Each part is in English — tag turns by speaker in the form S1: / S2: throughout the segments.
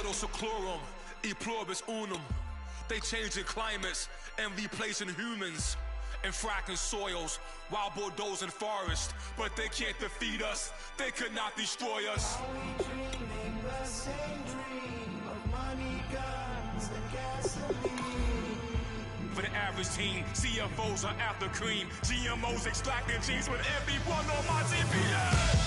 S1: Modo seclorum, e pluribus unum. They changing climates and replacing humans and fracking soils while bulldozing forests. But they can't defeat us. They could not destroy us.
S2: Are we dreaming the same dream of money, guns, and gasoline?
S1: For the average team, CFOs are after cream. GMOs extracting genes with everyone on my TV.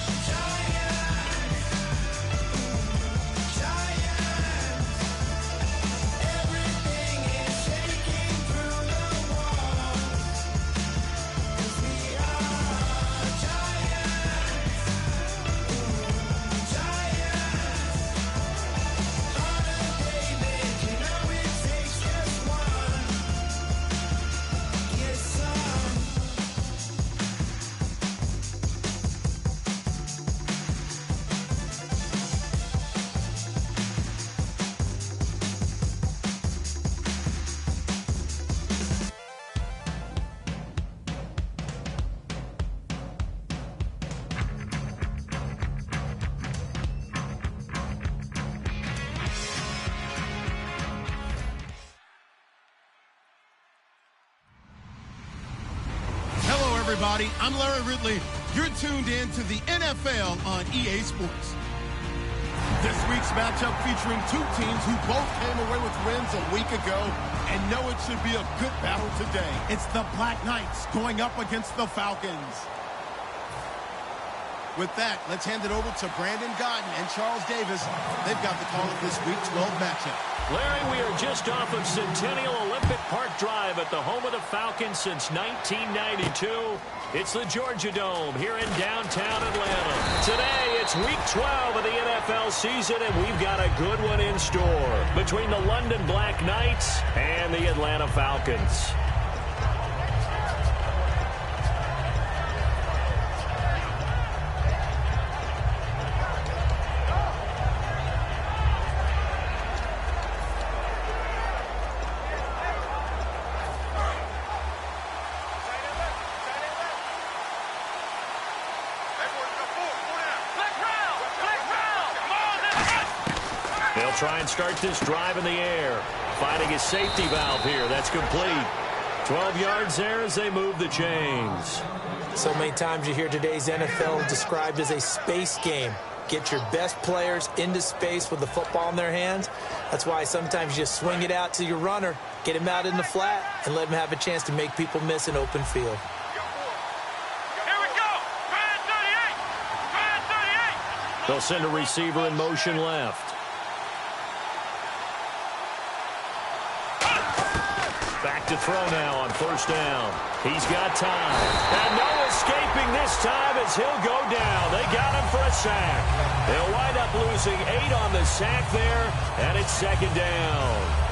S3: Everybody, I'm Larry Ridley. You're tuned in to the NFL on EA Sports. This week's matchup featuring two teams who both came away with wins a week ago and know it should be a good battle today. It's the Black Knights going up against the Falcons. With that, let's hand it over to Brandon Godden and Charles Davis. They've got the call of this Week 12 matchup.
S4: Larry, we are just off of Centennial Olympic Park Drive at the home of the Falcons since 1992. It's the Georgia Dome here in downtown Atlanta. Today, it's Week 12 of the NFL season, and we've got a good one in store between the London Black Knights and the Atlanta Falcons. They'll try and start this drive in the air. Finding his safety valve here. That's complete. 12 yards there as they move the chains.
S5: So many times you hear today's NFL described as a space game. Get your best players into space with the football in their hands. That's why sometimes you just swing it out to your runner, get him out in the flat, and let him have a chance to make people miss an open field.
S4: They'll send a receiver in motion left. Back to throw now on first down. He's got time. And no escaping this time as he'll go down. They got him for a sack. They'll wind up losing 8 on the sack there, and it's second down.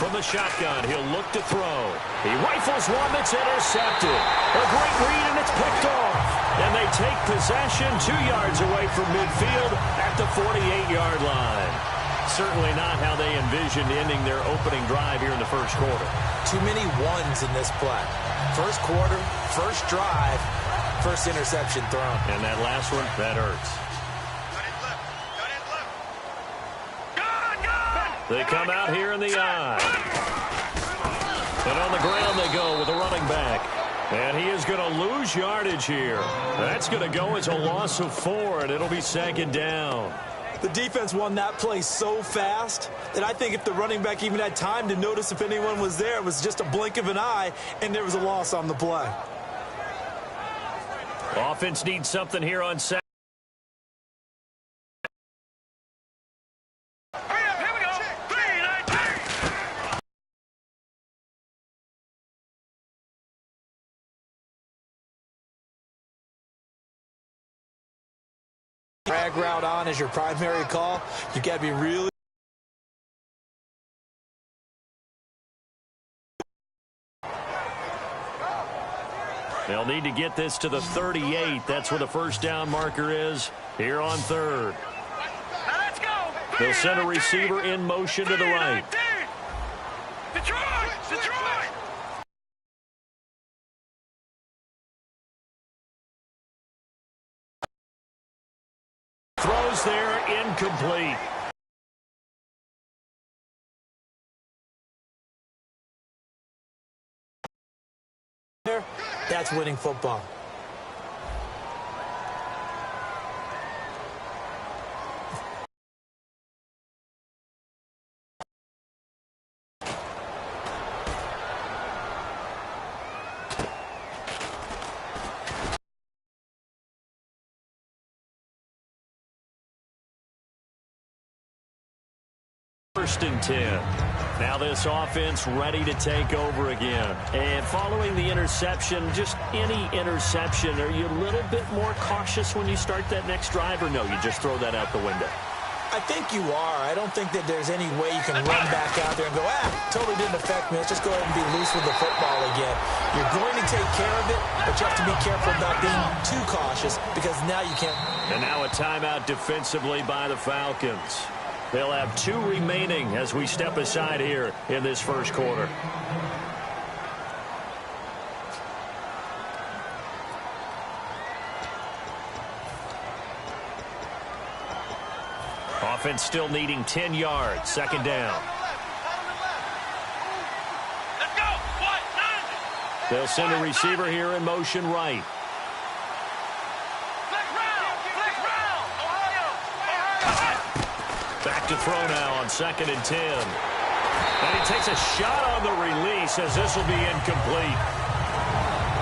S4: From the shotgun, he'll look to throw. He rifles one that's intercepted. A great read, and it's picked off. And they take possession 2 yards away from midfield at the 48-yard line. Certainly not how they envisioned ending their opening drive here in the first quarter.
S5: Too many ones in this play. First quarter, first drive, first interception thrown.
S4: And that last one, that hurts. They come out here in the eye. And on the ground they go with a running back. And he is going to lose yardage here. That's going to go as a loss of 4, and it'll be second down.
S5: The defense won that play so fast that I think if the running back even had time to notice if anyone was there, it was just a blink of an eye, and there was a loss on the play.
S4: Offense needs something here on second.
S5: Drag route on as your primary call. You got to be really
S4: They'll need to get this to the 38. That's where the first down marker is here on third. They'll send a receiver in motion to the right. Throws there, incomplete.
S5: That's winning football.
S4: First and 10. Now this offense ready to take over again. And following the interception, just any interception, are you a little bit more cautious when you start that next drive, or no, you just throw that out the window?
S5: I think you are. I don't think that there's any way you can run back out there and go, totally didn't affect me. Let's just go ahead and be loose with the football again. You're going to take care of it, but you have to be careful about being too cautious because now you can't.
S4: And now a timeout defensively by the Falcons. They'll have 2 remaining as we step aside here in this first quarter. Offense still needing 10 yards. Second down.
S6: Let's go.
S4: They'll send a receiver here in motion right. Back to throw now on 2nd and 10. And he takes a shot on the release as this will be incomplete.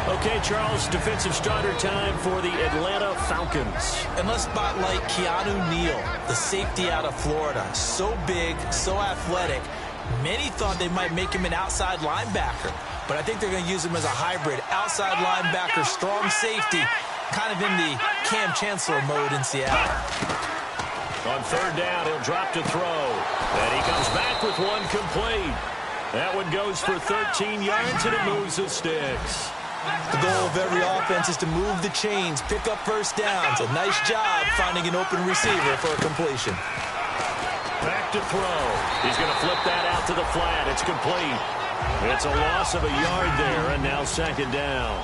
S4: Okay, Charles, defensive starter time for the Atlanta Falcons.
S5: And let's spotlight Keanu Neal, the safety out of Florida. So big, so athletic. Many thought they might make him an outside linebacker, but I think they're going to use him as a hybrid. Outside linebacker, strong safety, kind of in the Cam Chancellor mode in Seattle.
S4: On third down, he'll drop to throw. And he comes back with one complete. That one goes for 13 yards, and it moves the sticks.
S5: The goal of every offense is to move the chains, pick up first downs. A nice job finding an open receiver for a completion.
S4: Back to throw. He's going to flip that out to the flat. It's complete. It's a loss of a yard there, and now second down.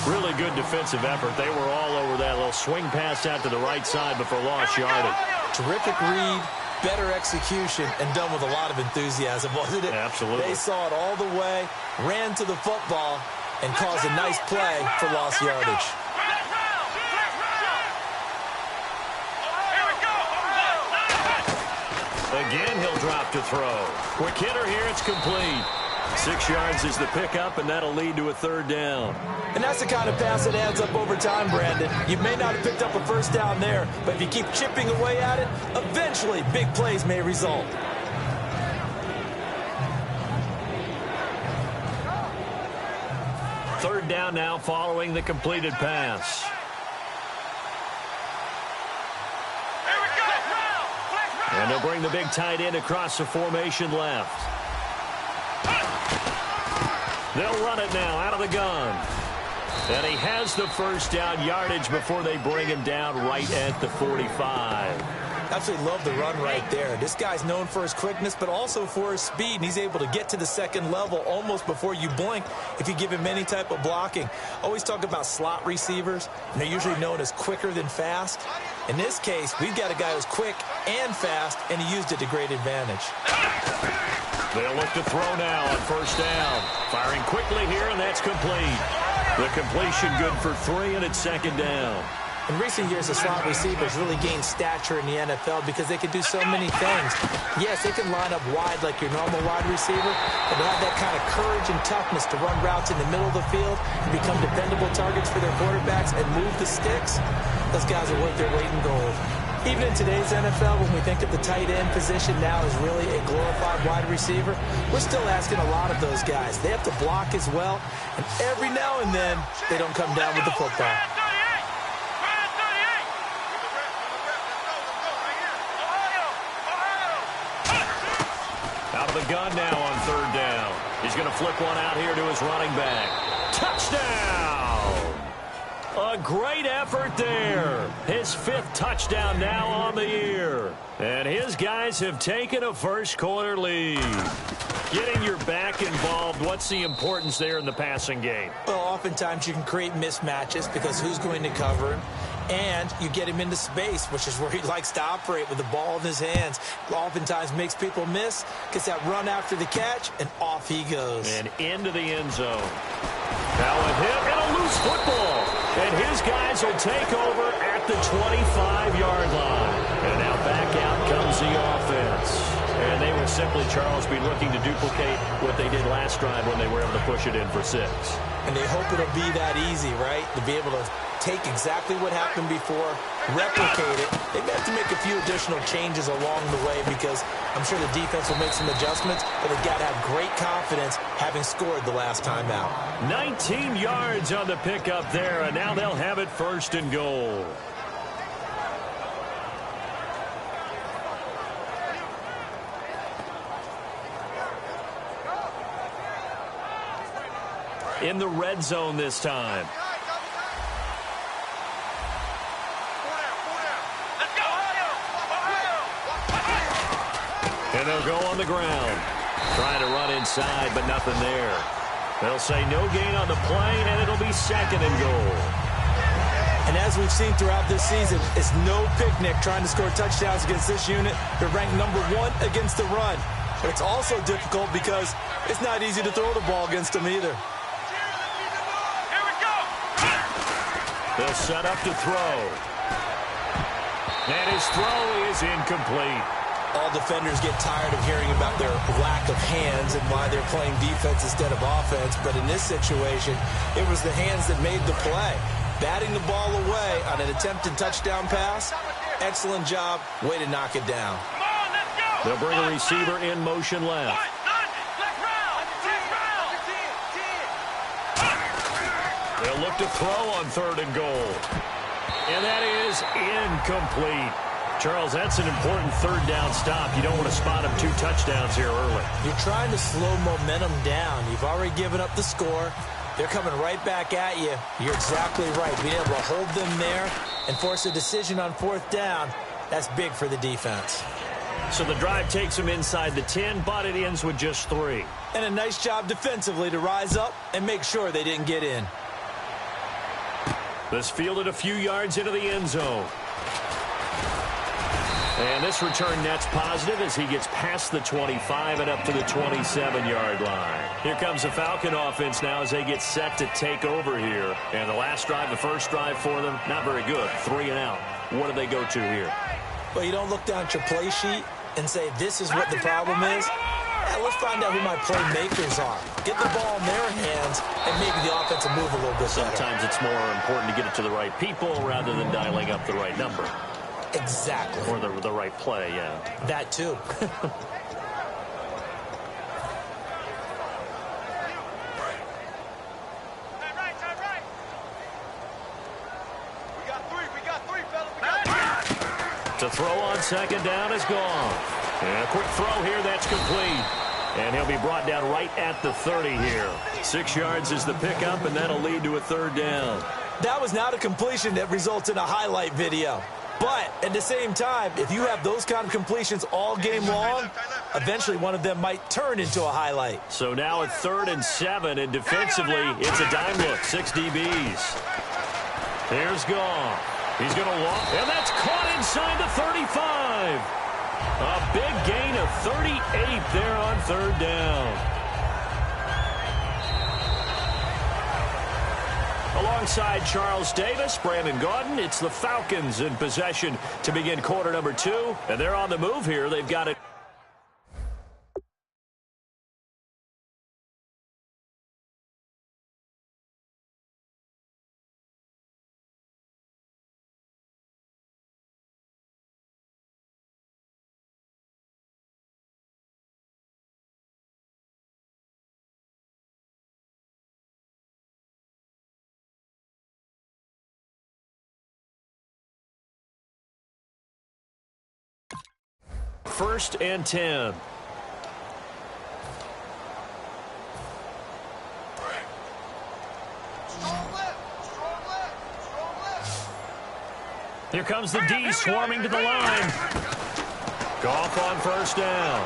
S4: Really good defensive effort. They were all over that little swing pass out to the right side before lost yardage.
S5: Terrific read, better execution, and done with a lot of enthusiasm, wasn't it?
S4: Absolutely.
S5: They saw it all the way, ran to the football, and caused a nice play for lost yardage.
S4: Again, he'll drop to throw. Quick hitter here, it's complete. 6 yards is the pickup, and that'll lead to a third down.
S5: And that's the kind of pass that adds up over time, Brandon. You may not have picked up a first down there, but if you keep chipping away at it, eventually big plays may result.
S4: Third down now following the completed pass. And they'll bring the big tight end across the formation left. They'll run it now out of the gun. And he has the first down yardage before they bring him down right at the 45.
S5: Absolutely love the run right there. This guy's known for his quickness, but also for his speed, and he's able to get to the second level almost before you blink if you give him any type of blocking. Always talk about slot receivers, and they're usually known as quicker than fast. In this case, we've got a guy who's quick and fast, and he used it to great advantage.
S4: They'll look to throw now on first down. Firing quickly here, and that's complete. The completion good for 3, and it's second down.
S5: In recent years, the slot receivers really gained stature in the NFL because they can do so many things. Yes, they can line up wide like your normal wide receiver, but they have that kind of courage and toughness to run routes in the middle of the field and become dependable targets for their quarterbacks and move the sticks. Those guys are worth their weight in gold. Even in today's NFL, when we think of the tight end position now as really a glorified wide receiver, we're still asking a lot of those guys. They have to block as well, and every now and then, they don't come down with the football.
S4: Out of the gun now on third down. He's going to flip one out here to his running back. Touchdown! A great effort there. His 5th touchdown now on the year. And his guys have taken a first-quarter lead. Getting your back involved, what's the importance there in the passing game?
S5: Well, oftentimes you can create mismatches because who's going to cover him? And you get him into space, which is where he likes to operate with the ball in his hands. Oftentimes makes people miss, gets that run after the catch, and off he goes.
S4: And into the end zone. Now with him, and a loose football. And his guys will take over at the 25-yard line. And now back out comes the offense. And they will simply, Charles, be looking to duplicate what they did last drive when they were able to push it in for 6.
S5: And they hope it'll be that easy, right? To be able to take exactly what happened before, replicate it. They may have to make a few additional changes along the way because I'm sure the defense will make some adjustments, but they've got to have great confidence having scored the last time out.
S4: 19 yards on the pickup there, and now they'll have it 1st and goal. In the red zone this time. And they'll go on the ground. Trying to run inside, but nothing there. They'll say no gain on the play, and it'll be 2nd and goal.
S5: And as we've seen throughout this season, it's no picnic trying to score touchdowns against this unit. They're ranked number 1 against the run. But it's also difficult because it's not easy to throw the ball against them either.
S4: They'll set up to throw. And his throw is incomplete.
S5: All defenders get tired of hearing about their lack of hands and why they're playing defense instead of offense. But in this situation, it was the hands that made the play. Batting the ball away on an attempted touchdown pass. Excellent job. Way to knock it down.
S4: They'll bring a receiver in motion left. They'll look to throw on 3rd and goal. And that is incomplete. Charles, that's an important 3rd down stop. You don't want to spot him 2 touchdowns here early.
S5: You're trying to slow momentum down. You've already given up the score. They're coming right back at you. You're exactly right. Being able to hold them there and force a decision on 4th down, that's big for the defense.
S4: So the drive takes them inside the 10, but it ends with just 3.
S5: And a nice job defensively to rise up and make sure they didn't get in.
S4: This fielded a few yards into the end zone. And this return net's positive as he gets past the 25 and up to the 27-yard line. Here comes the Falcon offense now as they get set to take over here. And the last drive, the first drive for them, not very good. 3 and out. What do they go to here?
S5: Well, you don't look down at your play sheet and say, this is what the problem is. Let's find out who my playmakers are. Get the ball in their hands, and maybe the offense will move a little bit better.
S4: Sometimes it's more important to get it to the right people rather than dialing up the right number.
S5: Exactly.
S4: Or the right play, yeah.
S5: That too.
S4: To throw on 2nd down is gone. And a quick throw here, that's complete. And he'll be brought down right at the 30 here. 6 yards is the pickup, and that'll lead to a 3rd down.
S5: That was not a completion that results in a highlight video. But at the same time, if you have those kind of completions all game long, eventually one of them might turn into a highlight.
S4: So now at 3rd and 7, and defensively, it's a dime look, 6 DBs. Here's Goff. He's going to walk, and that's caught inside the 35. A big gain of 38 there on 3rd down. Alongside Charles Davis, Brandon Gaudin, it's the Falcons in possession to begin quarter number 2. And they're on the move here. They've got it. First and 10. Here comes the D swarming to the line. Goff on first down.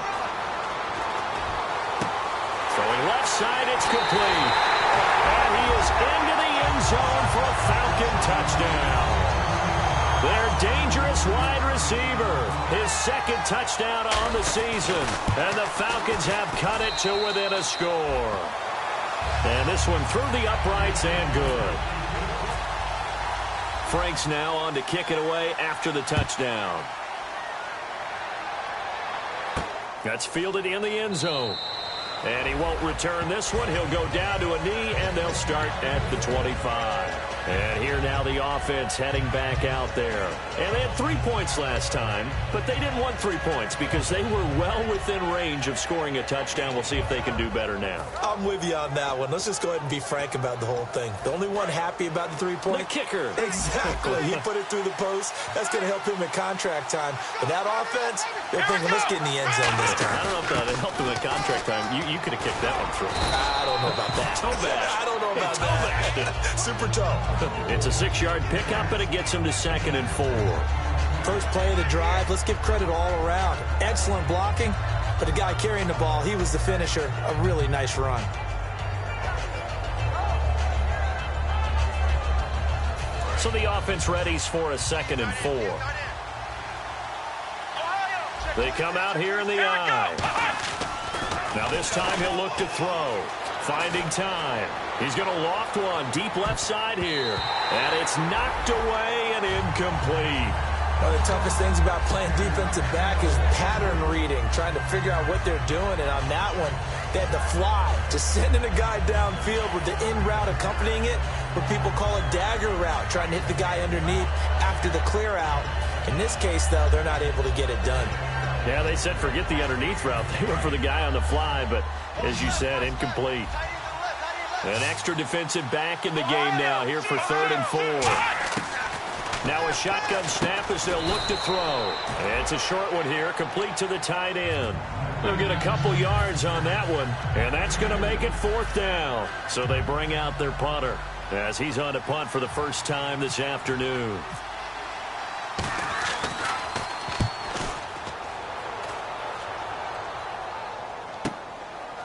S4: Throwing left side, it's complete. And he is into the end zone for a Falcon touchdown. Their dangerous wide receiver, his second touchdown on the season. And the Falcons have cut it to within a score. And this one through the uprights and good. Frank's now on to kick it away after the touchdown. That's fielded in the end zone. And he won't return this one. He'll go down to a knee, and they'll start at the 25. And here now the offense heading back out there. And they had 3 points last time, but they didn't want 3 points because they were well within range of scoring a touchdown. We'll see if they can do better now.
S5: I'm with you on that one. Let's just go ahead and be frank about the whole thing. The only one happy about the 3-point?
S4: The kicker.
S5: Exactly. He put it through the post. That's going to help him at contract time. But that offense, they're thinking, let's get in the end zone this time.
S4: I don't know if that helped him at contract time. You could have kicked that one through.
S5: I don't know about that.
S4: Toe bash.
S5: I don't know about that. Super toe.
S4: It's a 6-yard pickup, and it gets him to 2nd and 4.
S5: First play of the drive, let's give credit all around. Excellent blocking, but the guy carrying the ball, he was the finisher. A really nice run.
S4: So the offense readies for a 2nd and 4. They come out here in the eye. Now this time he'll look to throw. Finding time. He's going to loft one deep left side here. And it's knocked away and incomplete.
S5: One of the toughest things about playing defensive back is pattern reading, trying to figure out what they're doing. And on that one, they had to fly, just sending a guy downfield with the in route accompanying it, what people call a dagger route, trying to hit the guy underneath after the clear out. In this case, though, they're not able to get it done.
S4: Yeah, they said forget the underneath route. They went for the guy on the fly, but as you said, incomplete. An extra defensive back in the game now here for 3rd and 4. Now a shotgun snap as they'll look to throw. It's a short one here, complete to the tight end. They'll get a couple yards on that one, and that's going to make it 4th down. So they bring out their punter as he's on to punt for the first time this afternoon.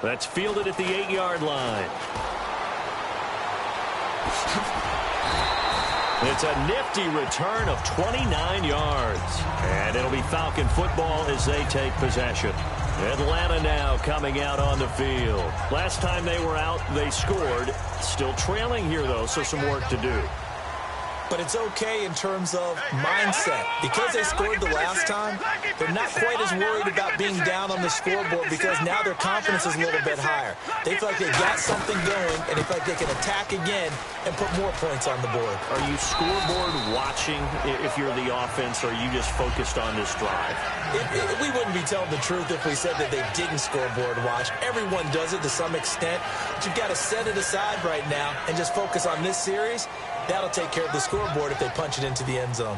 S4: That's fielded at the 8-yard line. It's a nifty return of 29 yards. And it'll be Falcon football as they take possession. Atlanta now coming out on the field. Last time they were out, they scored. Still trailing here, though, so some work to do.
S5: But it's okay in terms of mindset. Because they scored the last time, they're not quite as worried about being down on the scoreboard because now their confidence is a little bit higher. They feel like they got something going, and they feel like they can attack again and put more points on the board.
S4: Are you scoreboard watching if you're the offense, or are you just focused on this drive?
S5: We wouldn't be telling the truth if we said that they didn't scoreboard watch. Everyone does it to some extent, but you've got to set it aside right now and just focus on this series. That'll take care of the scoreboard if they punch it into the end zone.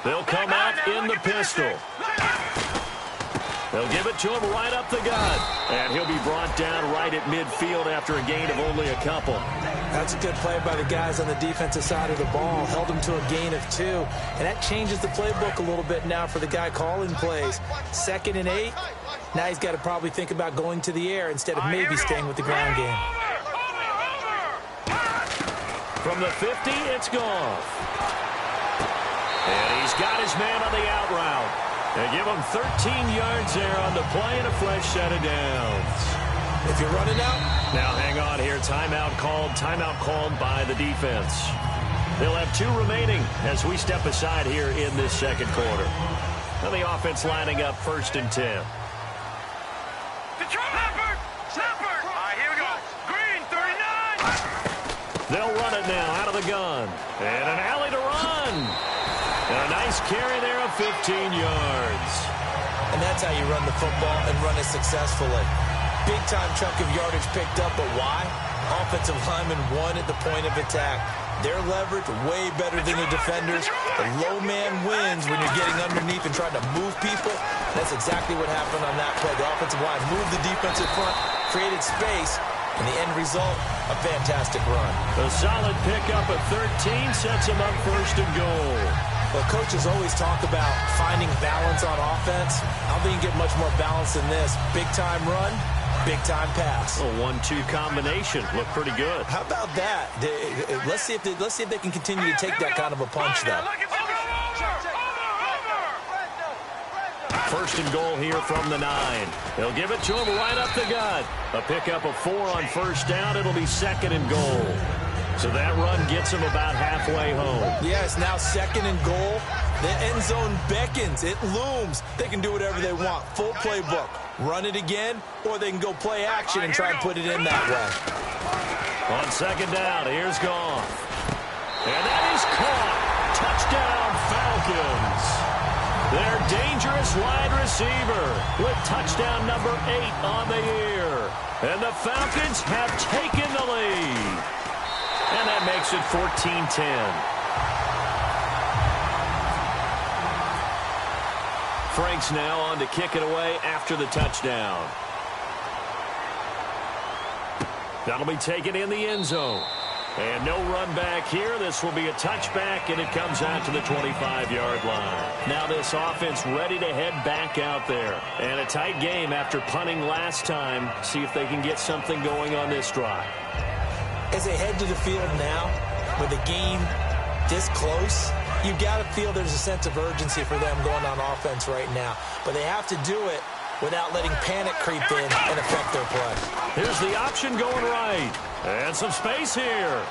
S4: They'll come out in the pistol. They'll give it to him right up the gut. And he'll be brought down right at midfield after a gain of only a couple.
S5: That's a good play by the guys on the defensive side of the ball. Held him to a gain of 2. And that changes the playbook a little bit now for the guy calling plays. 2nd and 8. Now he's got to probably think about going to the air instead of maybe staying with the ground game.
S4: From the 50, it's Goff. And he's got his man on the out route. They give him 13 yards there on the play and a fresh set of downs.
S5: If you're running out.
S4: Now hang on here. Timeout called by the defense. They'll have 2 remaining as we step aside here in this second quarter. Now the offense lining up 1st and 10. They'll run it now out of the gun. And an alley to run. And a nice carry there of 15 yards.
S5: And that's how you run the football and run it successfully. Big-time chunk of yardage picked up, but why? Offensive lineman won at the point of attack. Their leverage way better than the defenders. The low man wins when you're getting underneath and trying to move people. That's exactly what happened on that play. The offensive line moved the defensive front, created space, and the end result, a fantastic run.
S4: A solid pickup of 13 sets him up 1st and goal.
S5: Well, coaches always talk about finding balance on offense. I don't think you can get much more balance than this. Big-time run, big-time pass.
S4: A 1-2 combination. Looked pretty good.
S5: How about that? Let's see if they can continue to take that kind of a punch, though.
S4: First and goal here from the 9. They'll give it to him right up the gut. A pickup of 4 on first down. It'll be second and goal. So that run gets him about halfway home.
S5: Yes, now second and goal. The end zone beckons. It looms. They can do whatever they want. Full playbook. Run it again, or they can go play action and try and put it in that way.
S4: On second down, here's Goff. And that is caught. Touchdown, Falcons. Their dangerous wide receiver with touchdown number 8 on the year. And the Falcons have taken the lead. And that makes it 14-10. Franks now on to kick it away after the touchdown. That'll be taken in the end zone. And no run back here. This will be a touchback, and it comes out to the 25-yard line. Now this offense ready to head back out there. And a tight game after punting last time. See if they can get something going on this drive.
S5: As they head to the field now, with the game this close, you've got to feel there's a sense of urgency for them going on offense right now. But they have to do it without letting panic creep in and affect their play.
S4: Here's the option going right. And some space here.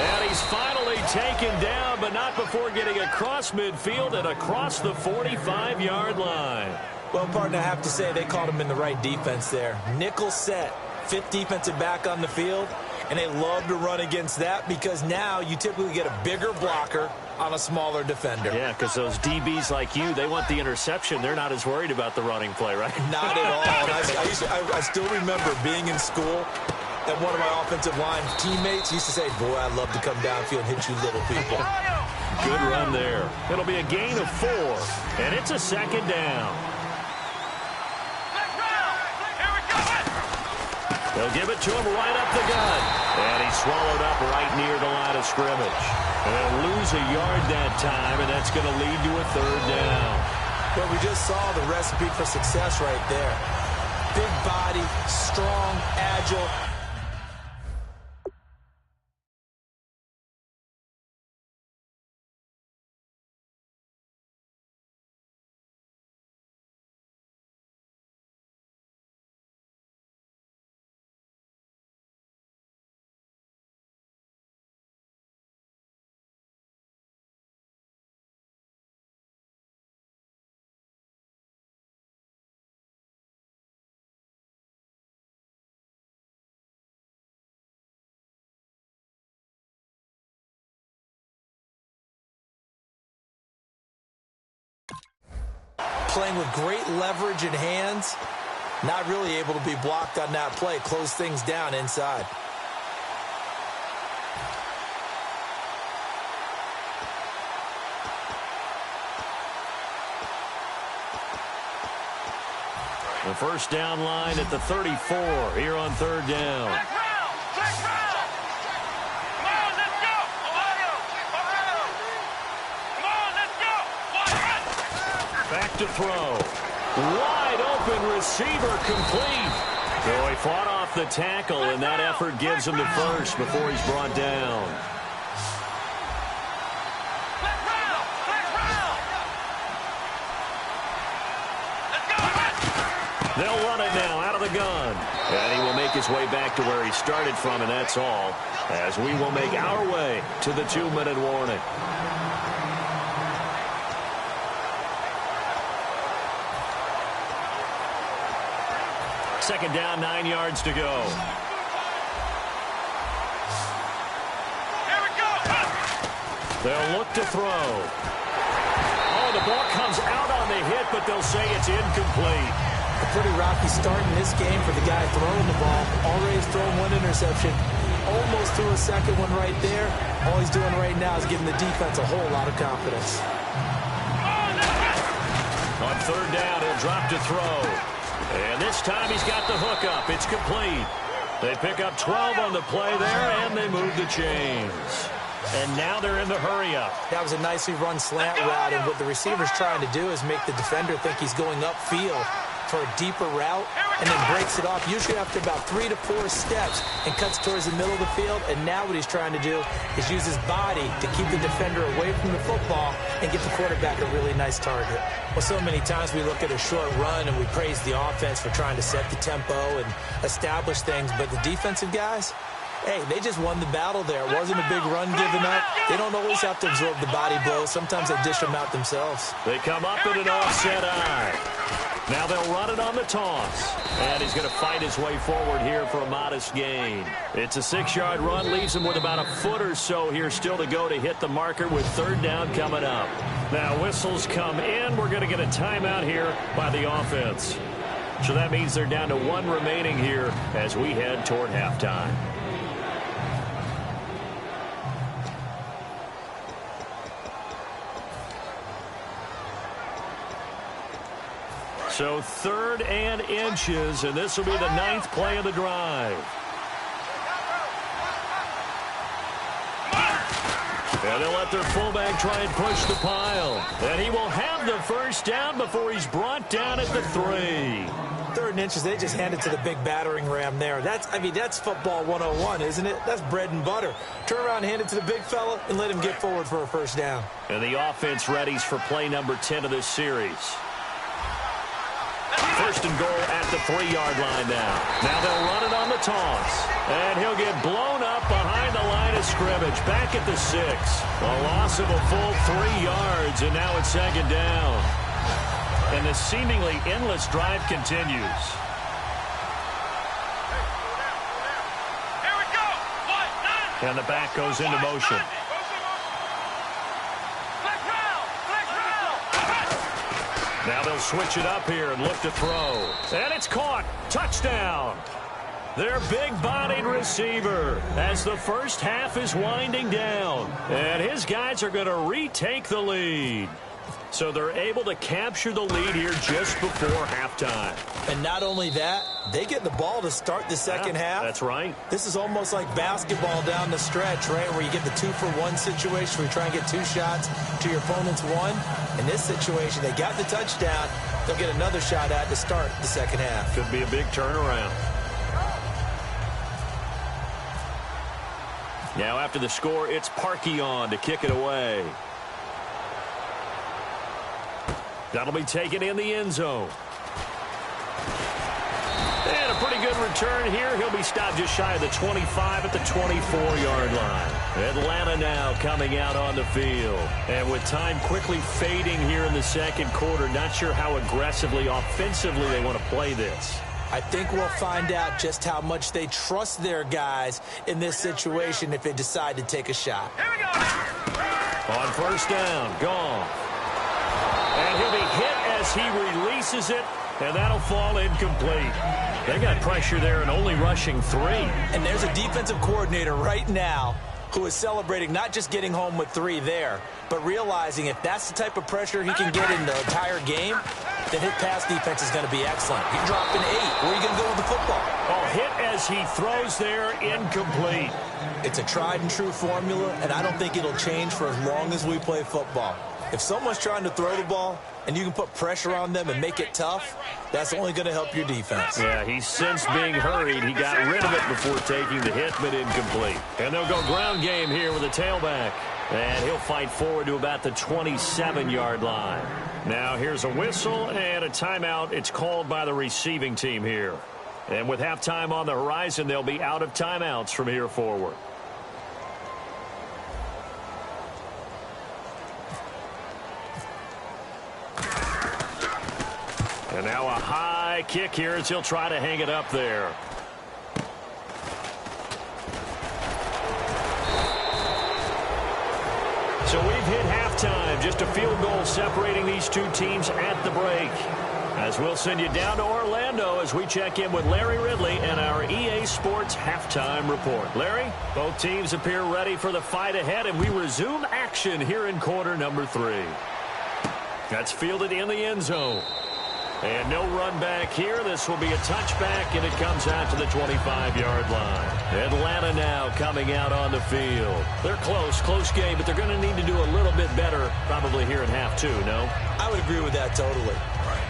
S4: And he's finally taken down, but not before getting across midfield and across the 45-yard line.
S5: Well, partner, I have to say they caught him in the right defense there. Nickel set. 5th defensive back on the field, and they love to run against that because now you typically get a bigger blocker on a smaller defender.
S4: Yeah, because those DBs like you, they want the interception. They're not as worried about the running play, right?
S5: Not at all. I still remember being in school, and one of my offensive line teammates used to say, boy, I'd love to come downfield and hit you little people.
S4: Good run there. It'll be a gain of 4, and it's a second down. They'll give it to him right up the gut. And he's swallowed up right near the line of scrimmage. And they'll lose a yard that time, and that's going to lead to a third down.
S5: Well, we just saw the recipe for success right there. Big body, strong, agile. Playing with great leverage in hands, not really able to be blocked on that play. Close things down inside.
S4: The first down line at the 34 here on third down. Back to throw. Wide open receiver complete. So he fought off the tackle, and that effort gives him the first before he's brought down. They'll run it now out of the gun. And he will make his way back to where he started from, and that's all, as we will make our way to the 2-minute warning. Second down, 9 yards to go. They'll look to throw. Oh, the ball comes out on the hit, but they'll say it's incomplete.
S5: A pretty rocky start in this game for the guy throwing the ball. Already has thrown 1 interception. Almost threw a second one right there. All he's doing right now is giving the defense a whole lot of confidence.
S4: On third down, he'll drop to throw. And this time he's got the hook up. It's complete. They pick up 12 on the play there, and they move the chains. And now they're in the hurry-up.
S5: That was a nicely run slant route, and what the receiver's trying to do is make the defender think he's going upfield for a deeper route, and then breaks it off, usually after about 3 to 4 steps, and cuts towards the middle of the field. And now what he's trying to do is use his body to keep the defender away from the football and get the quarterback a really nice target. Well, so many times we look at a short run and we praise the offense for trying to set the tempo and establish things, but the defensive guys, hey, they just won the battle there. It wasn't a big run given up. They don't always have to absorb the body blows. Sometimes they dish them out themselves.
S4: They come up in an offset eye. Now they'll run it on the toss. And he's going to fight his way forward here for a modest gain. It's a 6-yard run. Leaves him with about a foot or so here still to go to hit the marker with 3rd down coming up. Now whistles come in. We're going to get a timeout here by the offense. So that means they're down to 1 remaining here as we head toward halftime. So 3rd and inches, and this will be the 9th play of the drive. And they'll let their fullback try and push the pile. And he will have the 1st down before he's brought down at the 3.
S5: 3rd and inches, they just hand it to the big battering ram there. That's football 101, isn't it? That's bread and butter. Turn around, hand it to the big fella, and let him get forward for a 1st down.
S4: And the offense readies for play number 10 of this series. 1st and goal at the 3-yard line now. Now they'll run it on the toss. And he'll get blown up behind the line of scrimmage. Back at the 6. A loss of a full 3 yards, and now it's 2nd down. And the seemingly endless drive continues.
S1: Here we go.
S4: And the back goes into motion. Now they'll switch it up here and look to throw. And it's caught. Touchdown. Their big-bodied receiver as the first half is winding down. And his guys are going to retake the lead. So they're able to capture the lead here just before halftime.
S5: And not only that, they get the ball to start the second half.
S4: That's right.
S5: This is almost like basketball down the stretch, right, where you get the 2-for-1 situation where you try and get 2 shots to your opponent's 1. In this situation, they got the touchdown. They'll get another shot at to start the second half.
S4: Could be a big turnaround. Now after the score, it's Parkey on to kick it away. That'll be taken in the end zone. And a pretty good return here. He'll be stopped just shy of the 25 at the 24-yard line. Atlanta now coming out on the field. And with time quickly fading here in the 2nd quarter, not sure how aggressively, offensively they want to play this.
S5: I think we'll find out just how much they trust their guys in this situation if they decide to take a shot.
S1: Here we go.
S4: On 1st down, gone. And he'll be hit as he releases it, and that'll fall incomplete. They got pressure there and only rushing 3.
S5: And there's a defensive coordinator right now who is celebrating not just getting home with 3 there, but realizing if that's the type of pressure he can get in the entire game, then his pass defense is going to be excellent. He dropped an 8. Where are you going to go with the football?
S4: Oh, hit as he throws there, incomplete.
S5: It's a tried and true formula, and I don't think it'll change for as long as we play football. If someone's trying to throw the ball and you can put pressure on them and make it tough, that's only going to help your defense.
S4: Yeah, he's since being hurried. He got rid of it before taking the hit, but incomplete. And they'll go ground game here with a tailback. And he'll fight forward to about the 27-yard line. Now here's a whistle and a timeout. It's called by the receiving team here. And with halftime on the horizon, they'll be out of timeouts from here forward. And now a high kick here as he'll try to hang it up there. So we've hit halftime. Just a field goal separating these two teams at the break. As we'll send you down to Orlando as we check in with Larry Ridley and our EA Sports halftime report. Larry, both teams appear ready for the fight ahead, and we resume action here in quarter number 3. That's fielded in the end zone. And no run back here. This will be a touchback, and it comes out to the 25-yard line. Atlanta now coming out on the field. They're close game, but they're going to need to do a little bit better probably here in half two, no?
S5: I would agree with that totally.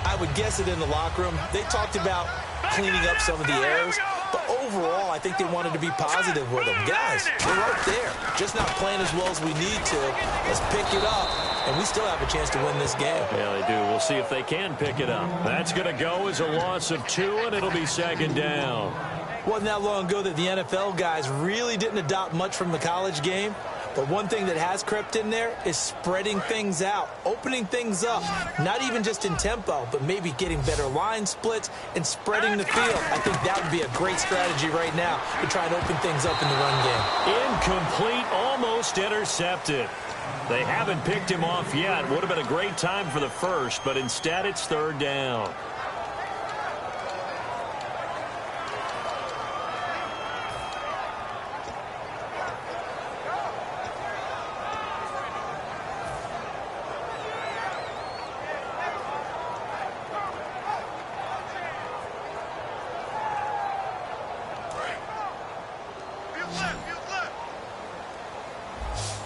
S5: I would guess it in the locker room. They talked about cleaning up some of the errors, but overall, I think they wanted to be positive with them. Guys, we're right there. Just not playing as well as we need to. Let's pick it up, and we still have a chance to win this game.
S4: Yeah, they do. We'll see if they can pick it up. That's going to go as a loss of 2, and it'll be second down.
S5: Wasn't that long ago that the NFL guys really didn't adopt much from the college game. But one thing that has crept in there is spreading things out, opening things up, not even just in tempo, but maybe getting better line splits and spreading the field. I think that would be a great strategy right now to try and open things up in the run game.
S4: Incomplete, almost intercepted. They haven't picked him off yet. Would have been a great time for the first, but instead it's third down.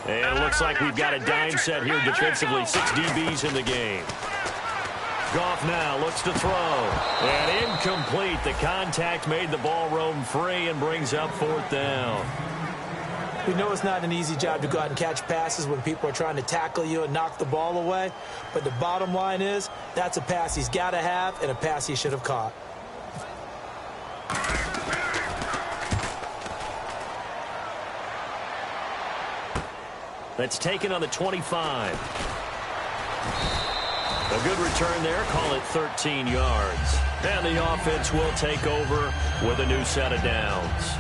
S4: And it looks like we've got a dime set here defensively. 6 DBs in the game. Goff now looks to throw. And incomplete. The contact made the ball roam free and brings up fourth down.
S5: We know it's not an easy job to go out and catch passes when people are trying to tackle you and knock the ball away. But the bottom line is, that's a pass he's got to have and a pass he should have caught.
S4: That's taken on the 25. A good return there. Call it 13 yards. And the offense will take over with a new set of downs.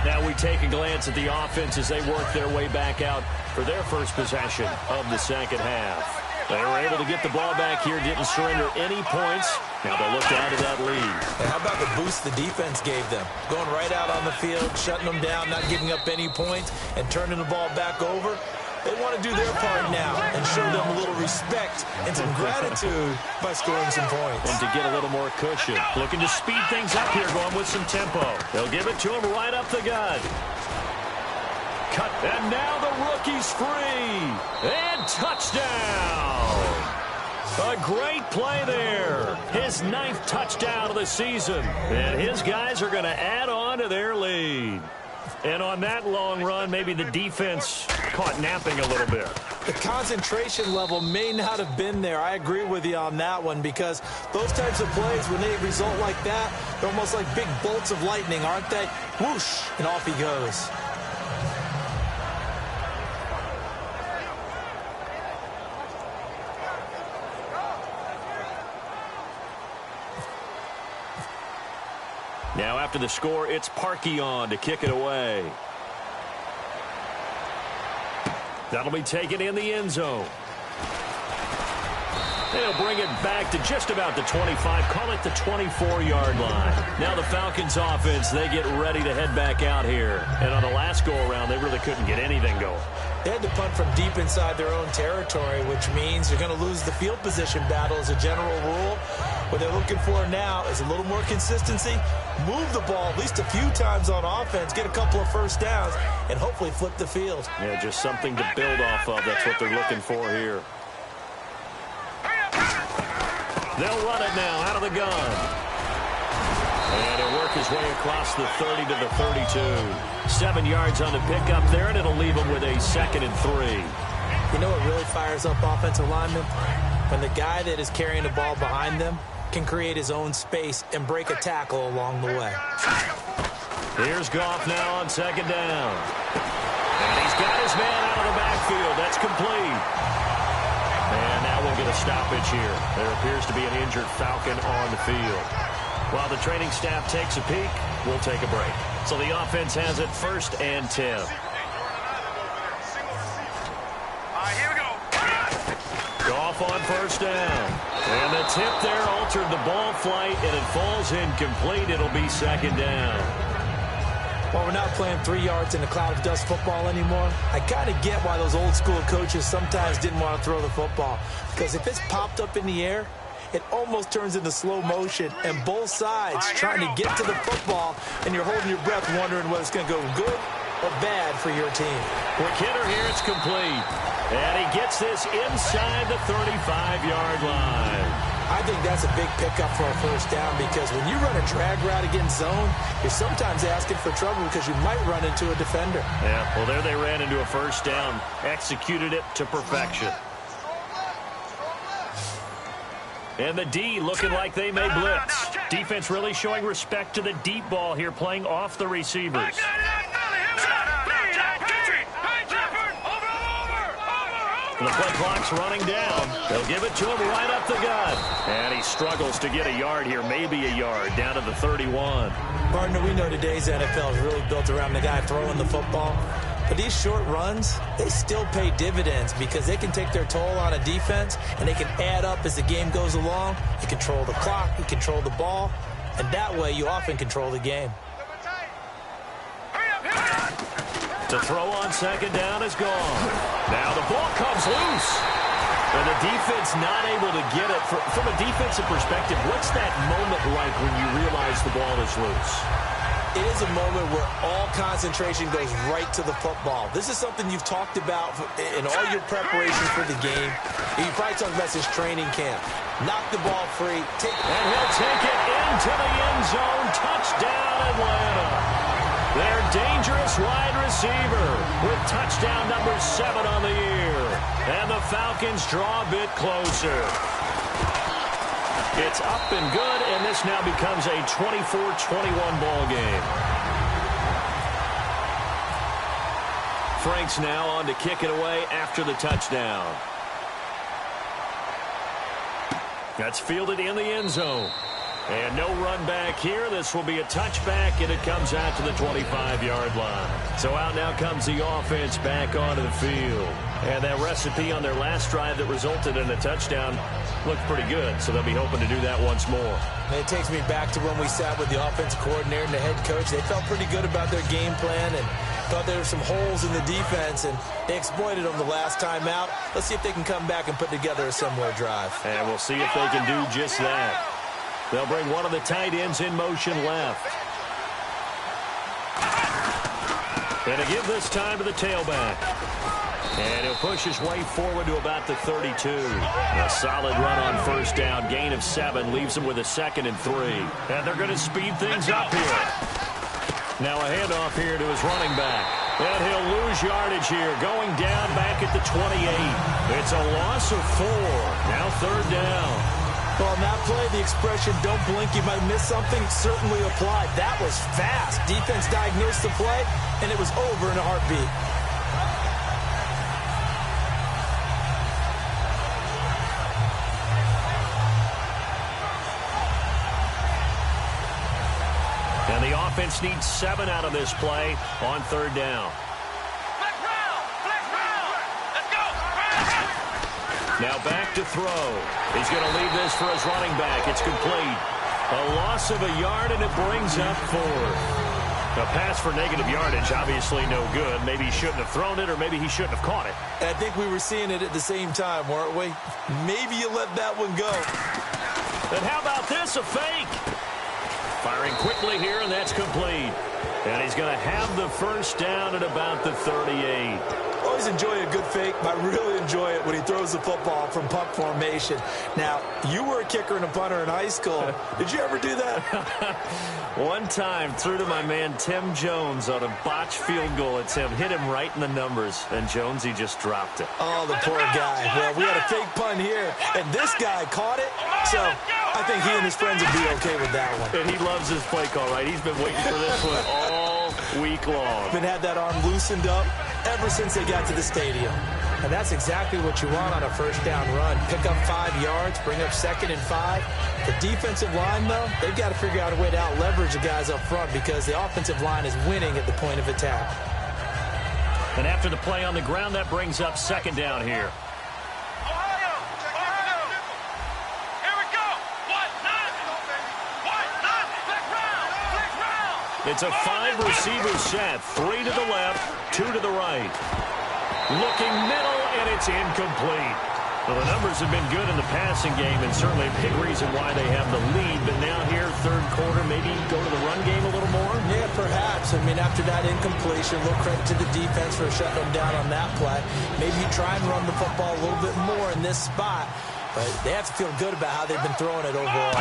S4: Now we take a glance at the offense as they work their way back out for their first possession of the second half. They were able to get the ball back here, didn't surrender any points. Now they'll look to add to that lead.
S5: And how about the boost the defense gave them? Going right out on the field, shutting them down, not giving up any points, and turning the ball back over. They want to do their part now and show them a little respect and some gratitude by scoring some points.
S4: And to get a little more cushion. Looking to speed things up here, going with some tempo. They'll give it to him right up the gut. Cut, and now the rookie's free. And touchdown. A great play there. His 9th touchdown of the season. And his guys are going to add on to their lead. And on that long run, maybe the defense caught napping a little bit.
S5: The concentration level may not have been there. I agree with you on that one, because those types of plays, when they result like that, they're almost like big bolts of lightning, aren't they? Whoosh, and off he goes.
S4: Now after the score, it's Parkey on to kick it away. That'll be taken in the end zone. They'll bring it back to just about the 25, call it the 24-yard line. Now the Falcons offense, they get ready to head back out here. And on the last go-around, they really couldn't get anything going.
S5: They had to punt from deep inside their own territory, which means you're going to lose the field position battle as a general rule. What they're looking for now is a little more consistency, move the ball at least a few times on offense, get a couple of first downs, and hopefully flip the field.
S4: Yeah, just something to build off of. That's what they're looking for here. They'll run it now out of the gun. And he'll work his way across the 30 to the 32. 7 yards on the pickup there, and it'll leave him with a 2nd and 3.
S5: You know what really fires up offensive linemen? When the guy that is carrying the ball behind them can create his own space and break a tackle along the way.
S4: Here's Goff now on 2nd down. And he's got his man out of the backfield. That's complete. And now we'll get a stoppage here. There appears to be an injured Falcon on the field. While the training staff takes a peek, we'll take a break. So the offense has it 1st and 10.
S1: Here we go.
S4: Goff on 1st down. And the tip there altered the ball flight, and it falls incomplete. It'll be 2nd down.
S5: While we're not playing 3 yards in a cloud of dust football anymore, I kind of get why those old school coaches sometimes didn't want to throw the football. Because if it's popped up in the air it almost turns into slow motion, and both sides trying to get to the football, and you're holding your breath wondering whether it's going to go good or bad for your team.
S4: Quick hitter here, it's complete. And he gets this inside the 35-yard line.
S5: I think that's a big pickup for a first down because when you run a drag route against zone, you're sometimes asking for trouble because you might run into a defender.
S4: Yeah, well, there they ran into a first down, executed it to perfection. And the D looking like they may blitz. Defense really showing respect to the deep ball here, playing off the receivers. The play clock's running down. They'll give it to him right up the gut. And he struggles to get a yard here, maybe a yard, down to the 31.
S5: Partner, we know today's NFL is really built around the guy throwing the football. But these short runs, they still pay dividends because they can take their toll on a defense, and they can add up as the game goes along. You control the clock, you control the ball, and that way you often control the game.
S4: To throw on second down is gone. Now the ball comes loose. And the defense not able to get it. From a defensive perspective, what's that moment like when you realize the ball is loose?
S5: It is a moment where all concentration goes right to the football. This is something you've talked about in all your preparation for the game. You probably talked about since training camp. Knock the ball free.
S4: And he'll take it into the end zone. Touchdown, Atlanta. Their dangerous wide receiver with touchdown number 7 on the year. And the Falcons draw a bit closer. It's up and good, and this now becomes a 24-21 ball game. Frank's now on to kick it away after the touchdown. That's fielded in the end zone. And no run back here. This will be a touchback, and it comes out to the 25-yard line. So out now comes the offense back onto the field. And that recipe on their last drive that resulted in a touchdown looked pretty good, so they'll be hoping to do that once more.
S5: And it takes me back to when we sat with the offensive coordinator and the head coach. They felt pretty good about their game plan and thought there were some holes in the defense, and they exploited them the last time out. Let's see if they can come back and put together a similar drive.
S4: And we'll see if they can do just that. They'll bring one of the tight ends in motion left. And to give this time to the tailback. And he'll push his way forward to about the 32. A solid run on first down. Gain of 7 leaves him with a 2nd and 3. And they're going to speed things up here. Now a handoff here to his running back. And he'll lose yardage here. Going down back at the 28. It's a loss of 4. Now 3rd down.
S5: Well, on that play, the expression, don't blink, you might miss something, certainly applied. That was fast. Defense diagnosed the play, and it was over in a heartbeat.
S4: And the offense needs 7 out of this play on 3rd down. Now back to throw. He's going to leave this for his running back. It's complete. A loss of a yard, and it brings up 4th. A pass for negative yardage, obviously no good. Maybe he shouldn't have thrown it, or maybe he shouldn't have caught it.
S5: I think we were seeing it at the same time, weren't we? Maybe you let that one go.
S4: And how about this, a fake? Firing quickly here, and that's complete. And he's going to have the first down at about the 38.
S5: Always enjoy a good fake, but I really enjoy it when he throws the football from punt formation. Now, you were a kicker and a punter in high school. Did you ever do that?
S4: One time, threw to my man Tim Jones on a botched field goal attempt. Hit him right in the numbers, and Jonesy just dropped it.
S5: Oh, the poor guy. Well, we had a fake punt here, and this guy caught it. So I think he and his friends would be okay with that one.
S4: And he loves his play call, right? He's been waiting for this one all week long.
S5: Been had that arm loosened up ever since they got to the stadium. And that's exactly what you want on a first down run. Pick up 5 yards, bring up 2nd and 5. The defensive line, though, they've got to figure out a way to out-leverage the guys up front because the offensive line is winning at the point of attack.
S4: And after the play on the ground, that brings up 2nd down here. It's a 5-receiver set. 3 to the left, 2 to the right. Looking middle, and it's incomplete. Well, the numbers have been good in the passing game, and certainly a big reason why they have the lead. But now here, third quarter, maybe go to the run game a little more?
S5: Yeah, perhaps. I mean, after that incompletion, a little credit to the defense for shutting them down on that play. Maybe you try and run the football a little bit more in this spot. But they have to feel good about how they've been throwing it overall.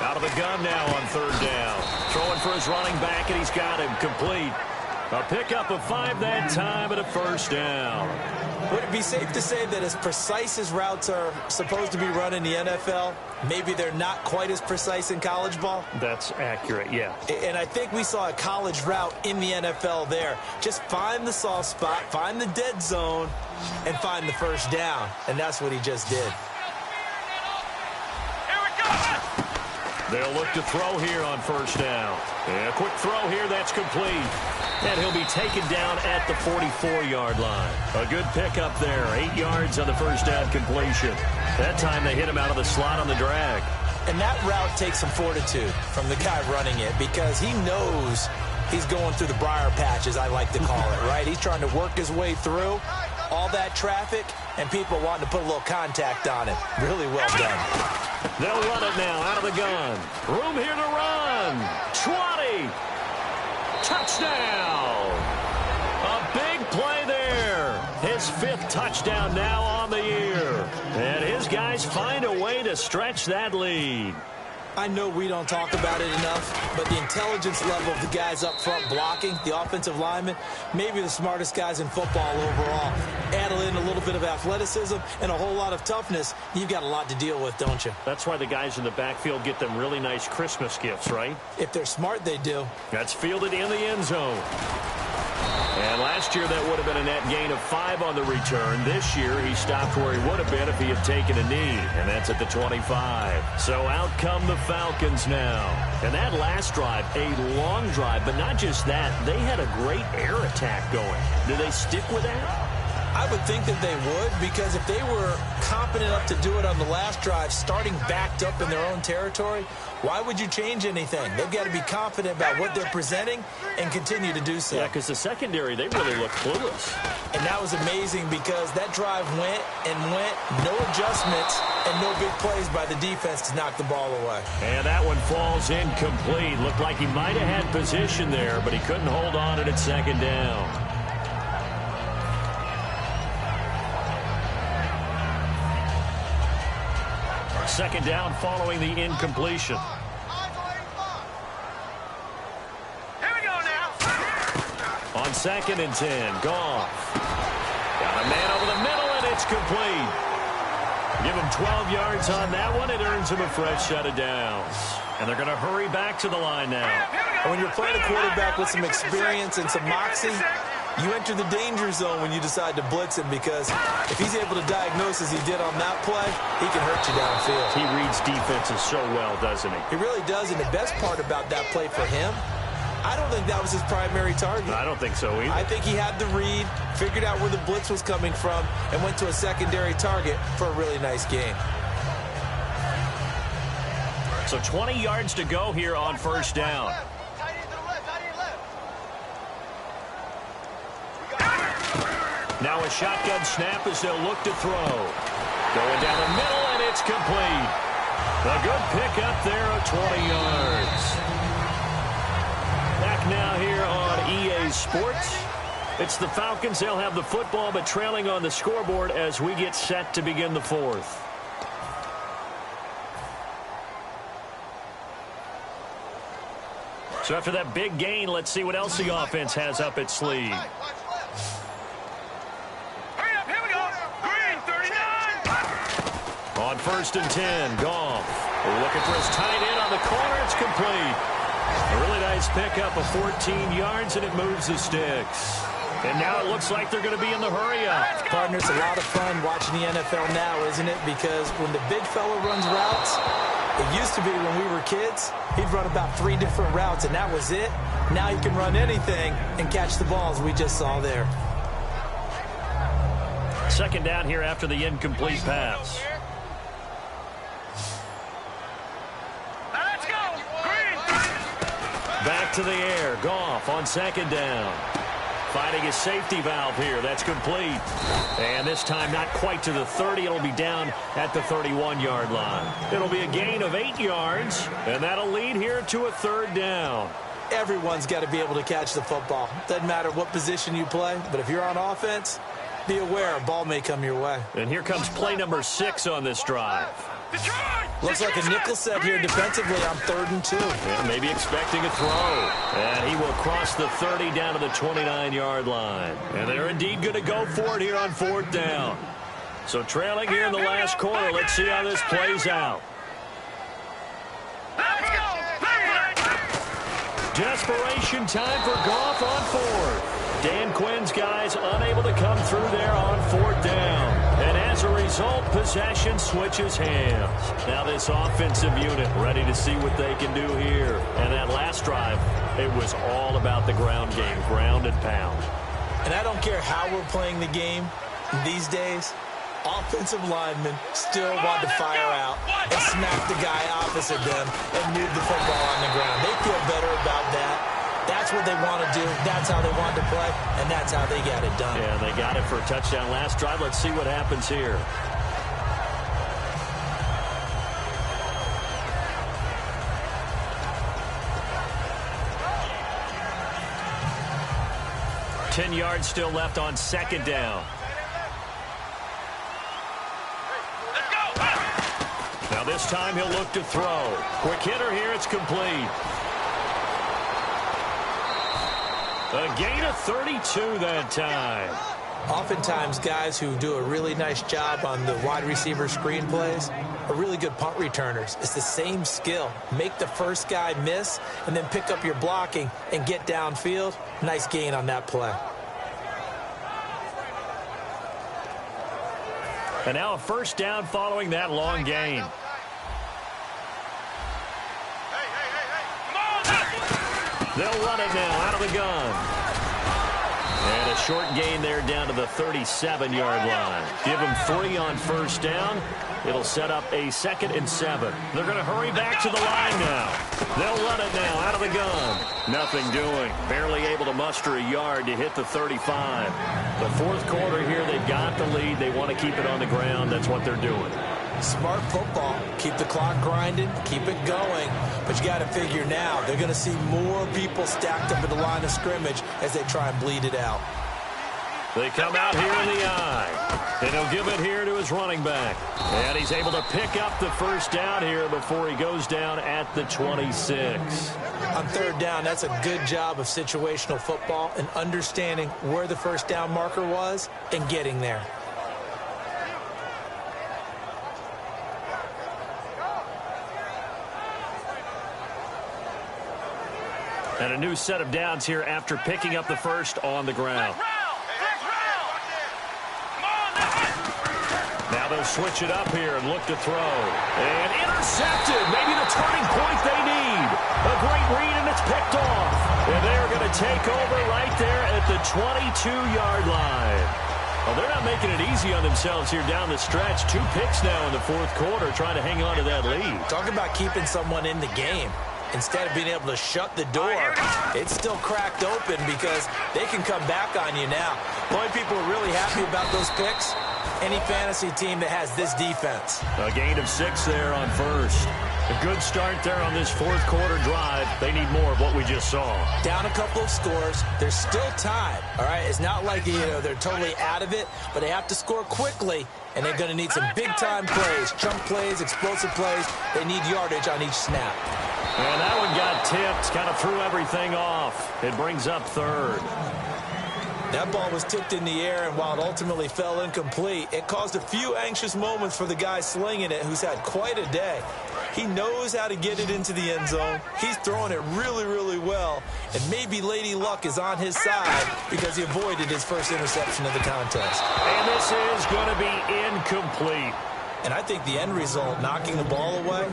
S4: Out of the gun now on third down. Throwing for his running back, and he's got him complete. A pickup of 5 that time and a first down.
S5: Would it be safe to say that as precise as routes are supposed to be run in the NFL, maybe they're not quite as precise in college ball?
S4: That's accurate, yeah.
S5: And I think we saw a college route in the NFL there. Just find the soft spot, find the dead zone, and find the first down. And that's what he just did.
S4: They'll look to throw here on first down. And a quick throw here, that's complete. And he'll be taken down at the 44-yard line. A good pickup there. 8 yards on the first down completion. That time they hit him out of the slot on the drag.
S5: And that route takes some fortitude from the guy running it because he knows he's going through the briar patch, as I like to call it, right? He's trying to work his way through all that traffic and people wanting to put a little contact on him. Really well done.
S4: They'll run it now out of the gun. Room here to run. 20. Touchdown! A big play there. His 5th touchdown now on the year. And his guys find a way to stretch that lead.
S5: I know we don't talk about it enough, but the intelligence level of the guys up front blocking, the offensive linemen, maybe the smartest guys in football overall. Add in a little bit of athleticism and a whole lot of toughness, you've got a lot to deal with, don't you?
S4: That's why the guys in the backfield get them really nice Christmas gifts, right?
S5: If they're smart, they do.
S4: That's fielded in the end zone. And last year that would have been a net gain of 5 on the return. This year he stopped where he would have been if he had taken a knee, and that's at the 25. So out come the Falcons now. And that last drive, a long drive, but not just that, they had a great air attack going. Do they stick with that?
S5: I would think that they would, because if they were competent enough to do it on the last drive, starting backed up in their own territory, why would you change anything? They've got to be confident about what they're presenting and continue to do so.
S4: Yeah, because the secondary, they really look clueless.
S5: And that was amazing because that drive went and went, no adjustments and no big plays by the defense to knock the ball away.
S4: And that one falls incomplete. Looked like he might have had position there, but he couldn't hold on at second down. Second down following the incompletion.
S6: Here we go now.
S4: On 2nd and 10, Goff. Got a man over the middle, and it's complete. Give him 12 yards on that one. It earns him a fresh set of downs. And they're going to hurry back to the line now.
S5: And when you're playing a quarterback with some experience and some moxie, you enter the danger zone when you decide to blitz him, because if he's able to diagnose as he did on that play, he can hurt you downfield.
S4: He reads defenses so well, doesn't he?
S5: He really does, and the best part about that play for him, I don't think that was his primary target.
S4: I don't think so either.
S5: I think he had the read, figured out where the blitz was coming from, and went to a secondary target for a really nice game.
S4: So 20 yards to go here on first down. Now a shotgun snap as they'll look to throw. Going down the middle, and it's complete. A good pickup there of 20 yards. Back now here on EA Sports. It's the Falcons. They'll have the football, but trailing on the scoreboard as we get set to begin the 4th. So after that big gain, let's see what else the offense has up its sleeve. On 1st and 10, Goff. Looking for his tight end on the corner. It's complete. A really nice pickup of 14 yards, and it moves the sticks. And now it looks like they're going to be in the hurry-up.
S5: Partner, it's a lot of fun watching the NFL now, isn't it? Because when the big fella runs routes, it used to be when we were kids, he'd run about 3 different routes, and that was it. Now he can run anything and catch the balls we just saw there.
S4: Second down here after the incomplete pass. Back to the air. Goff on 2nd down. finding his safety valve here. That's complete. And this time not quite to the 30. It'll be down at the 31-yard line. It'll be a gain of 8 yards, and that'll lead here to a 3rd down.
S5: Everyone's got to be able to catch the football. Doesn't matter what position you play, but if you're on offense, be aware a ball may come your way.
S4: And here comes play number 6 on this drive.
S5: Looks like a nickel set here defensively on 3rd and 2.
S4: Yeah, maybe expecting a throw. And he will cross the 30 down to the 29-yard line. And they're indeed going to go for it here on 4th down. So trailing here in the last quarter. Let's see how this plays out. Desperation time for Goff on 4th. Dan Quinn's guys unable to come through there on 4th down. And as a result, possession switches hands. Now this offensive unit ready to see what they can do here. And that last drive, it was all about the ground game, ground and pound.
S5: And I don't care how we're playing the game these days, offensive linemen still want to fire out and smack the guy opposite them and move the football on the ground. They feel better about that. That's what they want to do. That's how they want to play, and that's how they got it done.
S4: Yeah, they got it for a touchdown last drive. Let's see what happens here. Ten yards still left on 2nd down. Now this time he'll look to throw. Quick hitter here. It's complete. A gain of 32 that time.
S5: Oftentimes, guys who do a really nice job on the wide receiver screen plays are really good punt returners. It's the same skill. Make the first guy miss and then pick up your blocking and get downfield. Nice gain on that play.
S4: And now a 1st down following that long gain. They'll run it now out of the gun. And a short gain there down to the 37-yard line. Give them 3 on 1st down. It'll set up a 2nd and 7. They're going to hurry back to the line now. They'll run it now out of the gun. Nothing doing. Barely able to muster a yard to hit the 35. The 4th quarter here, they've got the lead. They want to keep it on the ground. That's what they're doing.
S5: Smart football. Keep the clock grinding. Keep it going. But you got to figure now they're going to see more people stacked up at the line of scrimmage as they try and bleed it out.
S4: They come out here in the eye. And he'll give it here to his running back. And he's able to pick up the 1st down here before he goes down at the 26.
S5: On 3rd down, that's a good job of situational football and understanding where the 1st down marker was and getting there.
S4: And a new set of downs here after picking up the 1st on the ground. Now they'll switch it up here and look to throw. And intercepted. Maybe the turning point they need. A great read, and it's picked off. And they're going to take over right there at the 22-yard line. Well, they're not making it easy on themselves here down the stretch. 2 picks now in the 4th quarter trying to hang on to that lead.
S5: Talk about keeping someone in the game. Instead of being able to shut the door, it's still cracked open because they can come back on you now. The only people who are really happy about those picks, any fantasy team that has this defense.
S4: A gain of 6 there on 1st. A good start there on this 4th quarter drive. They need more of what we just saw.
S5: Down a couple of scores. There's still time. All right, it's not like they're totally out of it, but they have to score quickly, and they're going to need some big-time plays, chunk plays, explosive plays. They need yardage on each snap.
S4: And that one got tipped, kind of threw everything off. It brings up 3rd.
S5: That ball was tipped in the air, and while it ultimately fell incomplete, it caused a few anxious moments for the guy slinging it, who's had quite a day. He knows how to get it into the end zone. He's throwing it really, really well, and maybe Lady Luck is on his side because he avoided his 1st interception of the contest.
S4: And this is going to be incomplete.
S5: And I think the end result, knocking the ball away,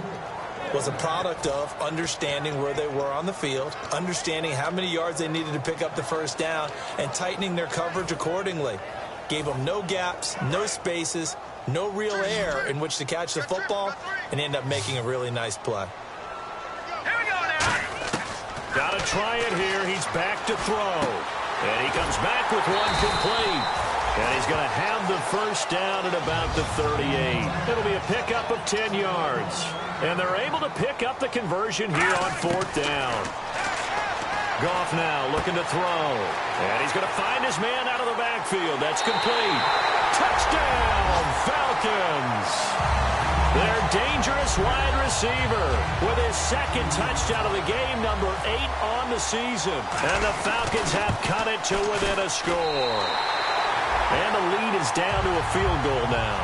S5: was a product of understanding where they were on the field, understanding how many yards they needed to pick up the 1st down, and tightening their coverage accordingly. Gave them no gaps, no spaces, no real air in which to catch the football, and end up making a really nice play.
S6: Here we go now.
S4: Got to try it here. He's back to throw. And he comes back with one complete. And he's going to have the first down at about the 38. It'll be a pickup of 10 yards. And they're able to pick up the conversion here on 4th down. Goff now looking to throw. And he's going to find his man out of the backfield. That's complete. Touchdown, Falcons. Their dangerous wide receiver with his second touchdown of the game, number 8 on the season. And the Falcons have cut it to within a score. And the lead is down to a field goal now.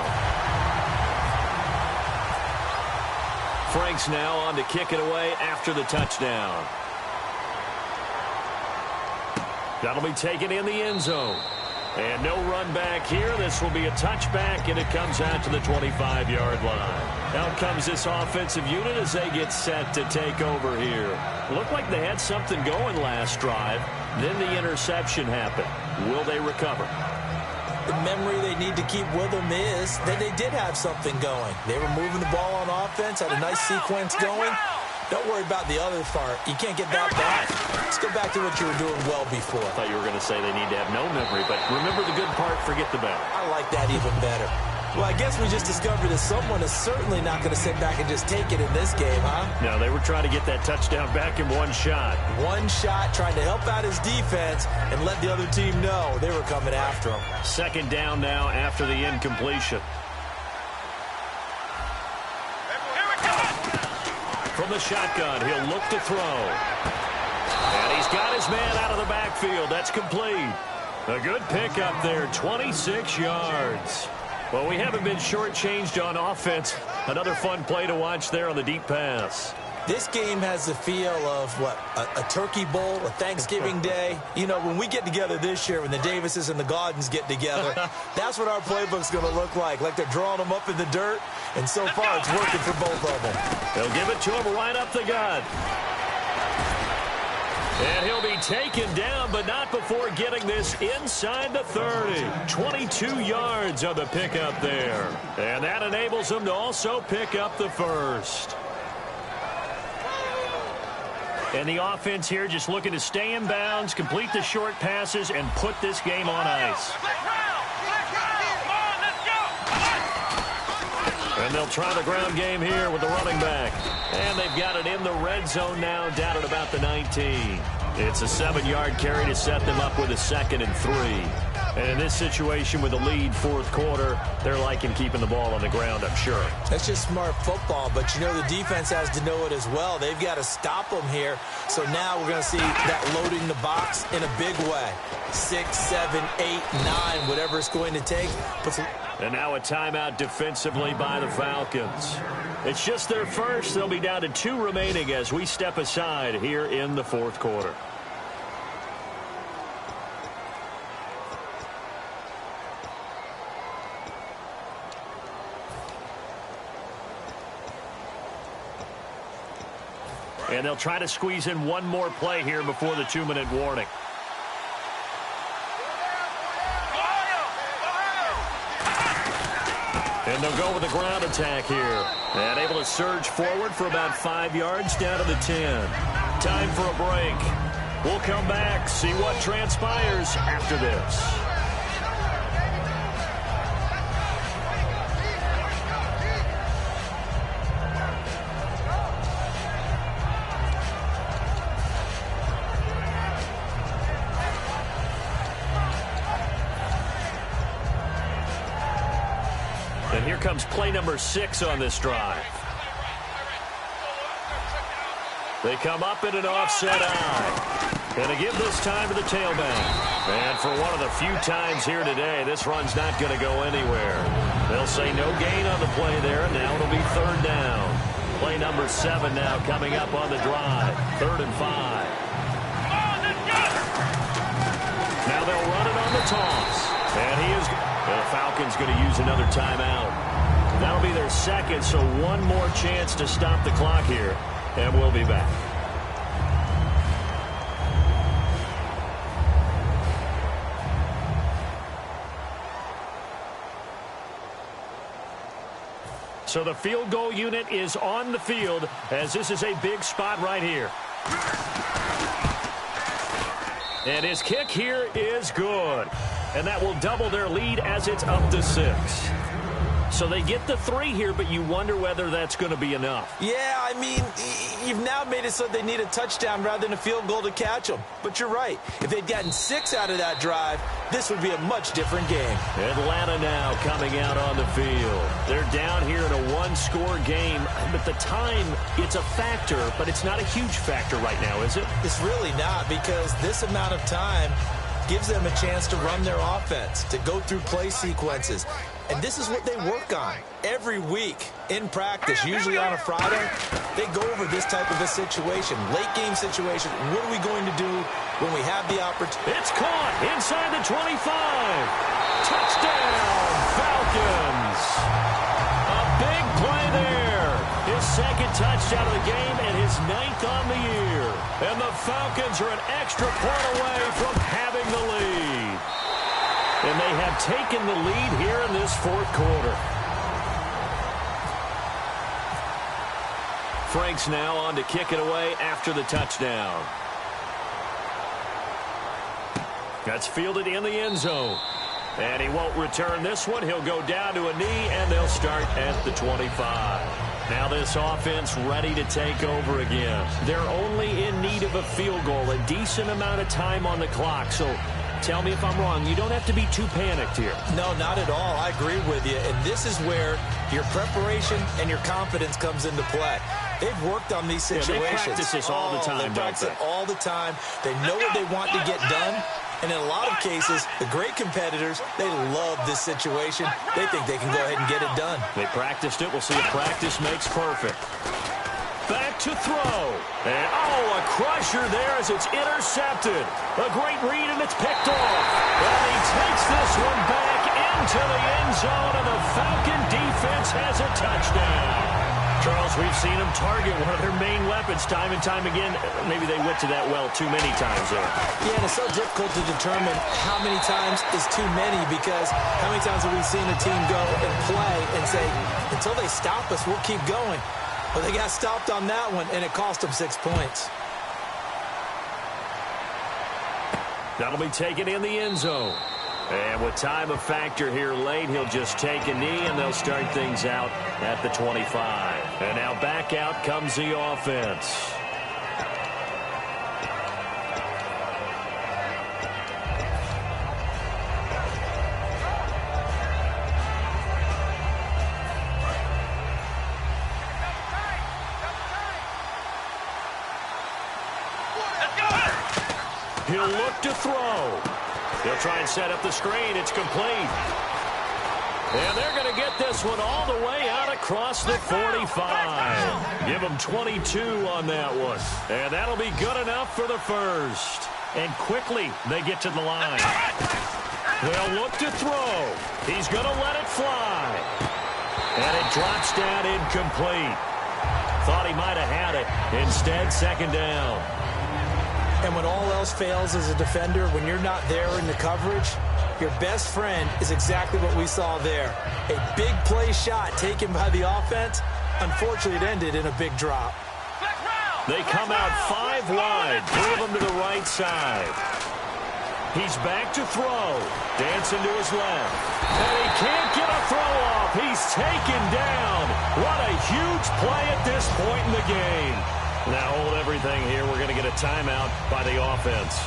S4: Franks now on to kick it away after the touchdown. That'll be taken in the end zone. And no run back here. This will be a touchback, and it comes out to the 25-yard line. Out comes this offensive unit as they get set to take over here. Looked like they had something going last drive. Then the interception happened. Will they recover?
S5: The memory they need to keep with them is that they did have something going. They were moving the ball on offense, had a nice sequence going. Don't worry about the other part. You can't get that back. Let's go back to what you were doing well before.
S4: I thought you were going to say they need to have no memory, but remember the good part, forget the bad.
S5: I like that even better. Well, I guess we just discovered that someone is certainly not going to sit back and just take it in this game, huh?
S4: No, they were trying to get that touchdown back in one shot.
S5: One shot, trying to help out his defense and let the other team know they were coming after him.
S4: Second down now after the incompletion. From the shotgun, he'll look to throw. And he's got his man out of the backfield. That's complete. A good pickup there, 26 yards. Well, we haven't been shortchanged on offense. Another fun play to watch there on the deep pass.
S5: This game has the feel of, what, a turkey bowl, a Thanksgiving day. You know, when we get together this year, when the Davises and the Gaudens get together, that's what our playbook's going to look like they're drawing them up in the dirt, and so far it's working for both of them.
S4: They'll give it to him right up the gut. And he'll be taken down, but not before getting this inside the 30. 22 yards on the pickup there. And that enables him to also pick up the first. And the offense here just looking to stay in bounds, complete the short passes, and put this game on ice. And they'll try the ground game here with the running back. And they've got it in the red zone now, down at about the 19. It's a 7-yard carry to set them up with a 2nd and 3. And in this situation with the lead, 4th quarter, they're liking keeping the ball on the ground, I'm sure.
S5: That's just smart football, but you know the defense has to know it as well. They've got to stop them here. So now we're going to see that loading the box in a big way. 6, 7, 8, 9, whatever it's going to take.
S4: And now a timeout defensively by the Falcons. It's just their first. They'll be down to 2 remaining as we step aside here in the 4th quarter. And they'll try to squeeze in one more play here before the 2-minute warning. And they'll go with a ground attack here. And able to surge forward for about 5 yards down to the 10. Time for a break. We'll come back, see what transpires after this. And here comes play number 6 on this drive. They come up in an offset eye. And to give this time to the tailback. And for one of the few times here today, this run's not going to go anywhere. They'll say no gain on the play there, and now it'll be 3rd down. Play number 7 now coming up on the drive. 3rd and 5. Now they'll run it on the toss. And he is... The Falcons going to use another timeout. That'll be their 2nd, so one more chance to stop the clock here. And we'll be back. So the field goal unit is on the field as this is a big spot right here. And his kick here is good. And that will double their lead as it's up to 6. So they get the 3 here, but you wonder whether that's going to be enough.
S5: Yeah, I mean, you've now made it so they need a touchdown rather than a field goal to catch them. But you're right. If they'd gotten 6 out of that drive, this would be a much different game.
S4: Atlanta now coming out on the field. They're down here in a one-score game. But the time, it's a factor, but it's not a huge factor right now, is it?
S5: It's really not, because this amount of time gives them a chance to run their offense, to go through play sequences. And this is what they work on every week in practice, usually on a Friday. They go over this type of a situation, late-game situation. What are we going to do when we have the opportunity?
S4: It's caught inside the 25. Touchdown, Falcons. A big play there. His second touchdown of the game and his 9th on the year. And the Falcons are an extra point away from having the lead. And they have taken the lead here in this 4th quarter. Frank's now on to kick it away after the touchdown. That's fielded in the end zone. And he won't return this one. He'll go down to a knee, and they'll start at the 25. Now this offense ready to take over again. They're only in need of a field goal, a decent amount of time on the clock. So tell me if I'm wrong. You don't have to be too panicked here.
S5: No, not at all. I agree with you. And this is where your preparation and your confidence comes into play. They've worked on these situations.
S4: Yeah, they practice this all the time,
S5: They practice it all the time. They know what they want to get done. And in a lot of cases, the great competitors, they love this situation. They think they can go ahead and get it done.
S4: They practiced it. We'll see if practice makes perfect. Back to throw. And, a crusher there as it's intercepted. A great read, and it's picked off. And he takes this one back into the end zone, and the Falcon defense has a touchdown. Charles, we've seen them target one of their main weapons time and time again. Maybe they went to that well too many times there.
S5: Yeah, and it's so difficult to determine how many times is too many, because how many times have we seen a team go and play and say, until they stop us, we'll keep going. But they got stopped on that one, and it cost them 6 points.
S4: That'll be taken in the end zone. And with time a factor here late, he'll just take a knee, and they'll start things out at the 25. And now back out comes the offense. He'll look to throw. He'll try and set up the screen. It's complete. And they're going to get this one all the way out across the 45. Give them 22 on that one. And that'll be good enough for the first. And quickly, they get to the line. They'll look to throw. He's going to let it fly. And it drops down incomplete. Thought he might have had it. Instead, second down.
S5: And when all else fails as a defender, when you're not there in the coverage, your best friend is exactly what we saw there. A big play shot taken by the offense. Unfortunately, it ended in a big drop.
S4: They come out 5 wide, move them to the right side. He's back to throw. Dancing to his left. And he can't get a throw off. He's taken down. What a huge play at this point in the game. Now hold everything here. We're going to get a timeout by the offense.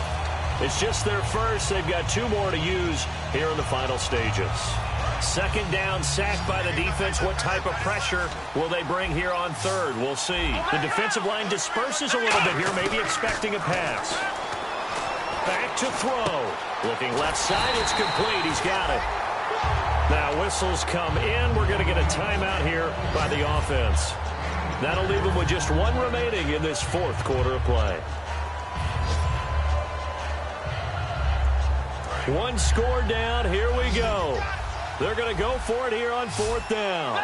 S4: It's just their first. They've got 2 more to use here in the final stages. Second down, sacked by the defense. What type of pressure will they bring here on third? We'll see. The defensive line disperses a little bit here, maybe expecting a pass. Back to throw. Looking left side. It's complete. He's got it. Now whistles come in. We're going to get a timeout here by the offense. That'll leave them with just 1 remaining in this 4th quarter of play. 1 score down. Here we go. They're going to go for it here on 4th down.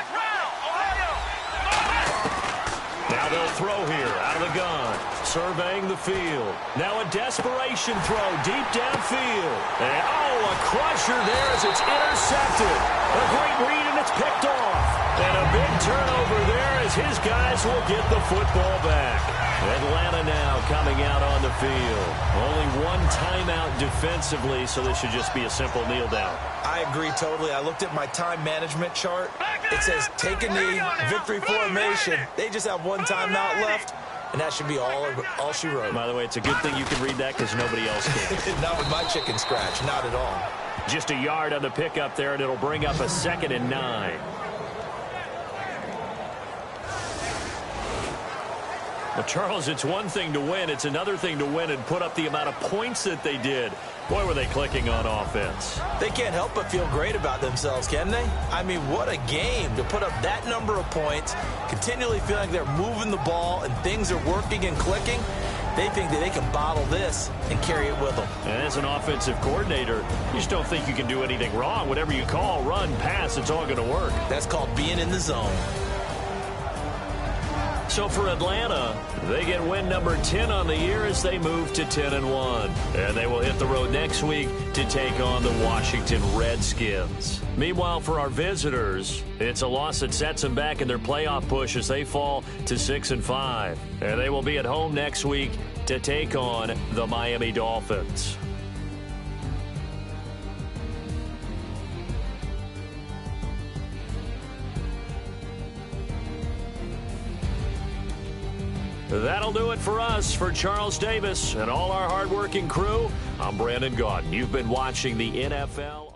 S4: Now they'll throw here out of the gun. Surveying the field. Now a desperation throw deep downfield. And, a crusher there as it's intercepted. A great read, and it's picked off. And a big turnover there as his guys will get the football back. Atlanta now coming out on the field. Only one timeout defensively, so this should just be a simple kneel down.
S5: I agree totally. I looked at my time management chart. It says take a knee, victory formation. They just have one timeout left, and that should be all she wrote.
S4: By the way, it's a good thing you can read that because nobody else can.
S5: Not with my chicken scratch, not at all.
S4: Just a yard on the pickup there, and it'll bring up a 2nd and 9. Well, Charles, it's one thing to win. It's another thing to win and put up the amount of points that they did. Boy, were they clicking on offense.
S5: They can't help but feel great about themselves, can they? I mean, what a game to put up that number of points, continually feeling like they're moving the ball and things are working and clicking. They think that they can bottle this and carry it with them.
S4: And as an offensive coordinator, you just don't think you can do anything wrong. Whatever you call, run, pass, it's all going to work.
S5: That's called being in the zone.
S4: So for Atlanta, they get win number 10 on the year as they move to 10-1. And they will hit the road next week to take on the Washington Redskins. Meanwhile, for our visitors, it's a loss that sets them back in their playoff push as they fall to 6-5. And they will be at home next week to take on the Miami Dolphins. That'll do it for us. For Charles Davis and all our hardworking crew, I'm Brandon Gaudin. You've been watching the NFL.